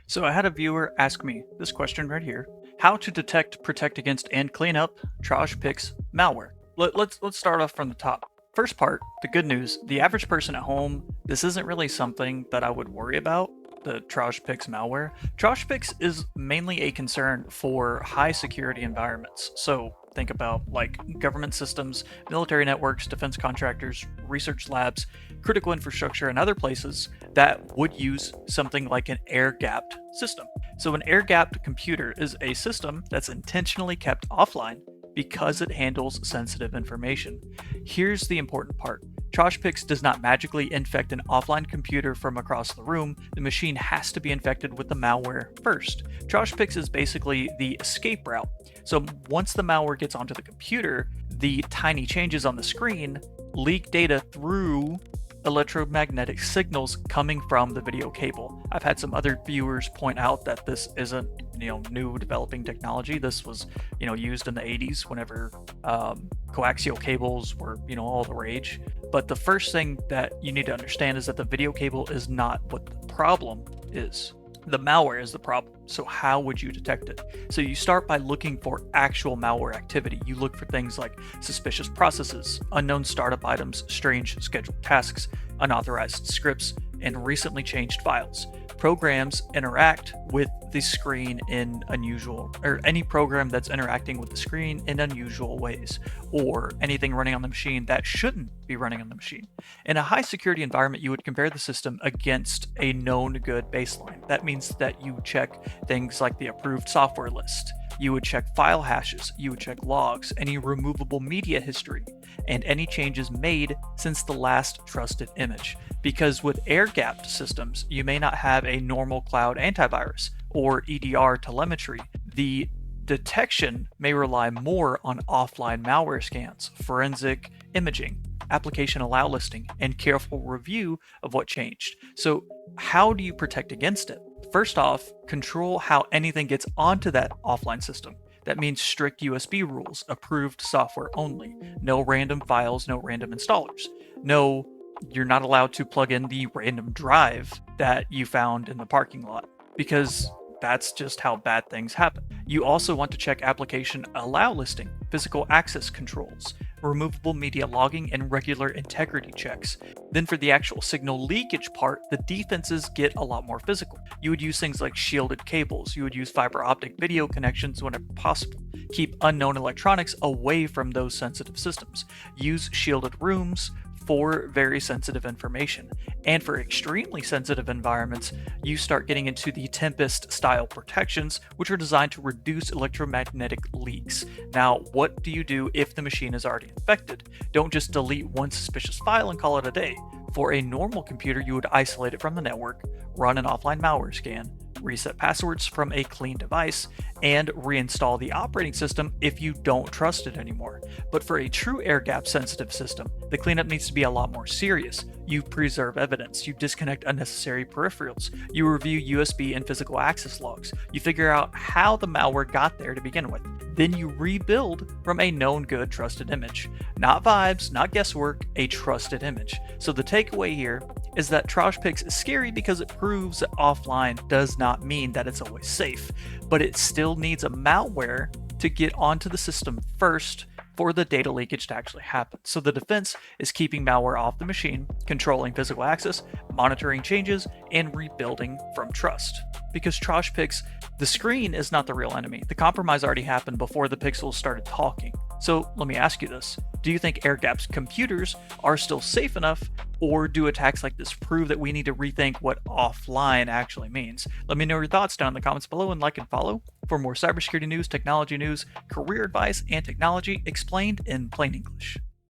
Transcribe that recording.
So I had a viewer ask me this question right here: how to detect, protect against, and clean up TrojPix malware. Let's start off from the top. First part, the good news: the average person at home, this isn't really something that I would worry about. The TrojPix malware. TrojPix is mainly a concern for high security environments. So think about like government systems, military networks, defense contractors, research labs, critical infrastructure, and other places that would use something like an air-gapped system. So an air-gapped computer is a system that's intentionally kept offline because it handles sensitive information. Here's the important part. TrojPix does not magically infect an offline computer from across the room. The machine has to be infected with the malware first. TrojPix is basically the escape route. So once the malware gets onto the computer, the tiny changes on the screen leak data through electromagnetic signals coming from the video cable. I've had some other viewers point out that this isn't, new developing technology. This was, used in the 80s whenever coaxial cables were, all the rage. But the first thing that you need to understand is that the video cable is not what the problem is. The malware is the problem. So how would you detect it? So you start by looking for actual malware activity. You look for things like suspicious processes, unknown startup items, strange scheduled tasks, unauthorized scripts, and recently changed files. Programs interact with the screen in unusual, or any program that's interacting with the screen in unusual ways, or anything running on the machine that shouldn't be running on the machine. In a high security environment, you would compare the system against a known good baseline. That means that you check things like the approved software list. You would check file hashes, you would check logs, any removable media history, and any changes made since the last trusted image. Because with air-gapped systems, you may not have a normal cloud antivirus or EDR telemetry. The detection may rely more on offline malware scans, forensic imaging, application allowlisting, and careful review of what changed. So how do you protect against it? First off, control how anything gets onto that offline system. That means strict USB rules, approved software only, no random files, no random installers. No, you're not allowed to plug in the random drive that you found in the parking lot, because that's just how bad things happen. You also want to check application allowlisting, physical access controls, removable media logging, and regular integrity checks. Then for the actual signal leakage part, the defenses get a lot more physical. You would use things like shielded cables. You would use fiber optic video connections whenever possible. Keep unknown electronics away from those sensitive systems. Use shielded rooms for very sensitive information. And for extremely sensitive environments, you start getting into the Tempest style protections, which are designed to reduce electromagnetic leaks. Now, what do you do if the machine is already infected? Don't just delete one suspicious file and call it a day. For a normal computer, you would isolate it from the network, run an offline malware scan, reset passwords from a clean device, and reinstall the operating system if you don't trust it anymore. But for a true air-gap sensitive system, the cleanup needs to be a lot more serious. You preserve evidence, you disconnect unnecessary peripherals, you review USB and physical access logs, you figure out how the malware got there to begin with. Then you rebuild from a known good trusted image. Not vibes, not guesswork, a trusted image. So the takeaway here is that TrojPix is scary because it proves that offline does not mean that it's always safe, but it still needs a malware to get onto the system first for the data leakage to actually happen. So the defense is keeping malware off the machine, controlling physical access, monitoring changes, and rebuilding from trust. Because TrojPix, the screen is not the real enemy. The compromise already happened before the pixels started talking. So let me ask you this. Do you think air-gapped computers are still safe enough, or do attacks like this prove that we need to rethink what offline actually means? Let me know your thoughts down in the comments below, and like and follow for more cybersecurity news, technology news, career advice, and technology explained in plain English.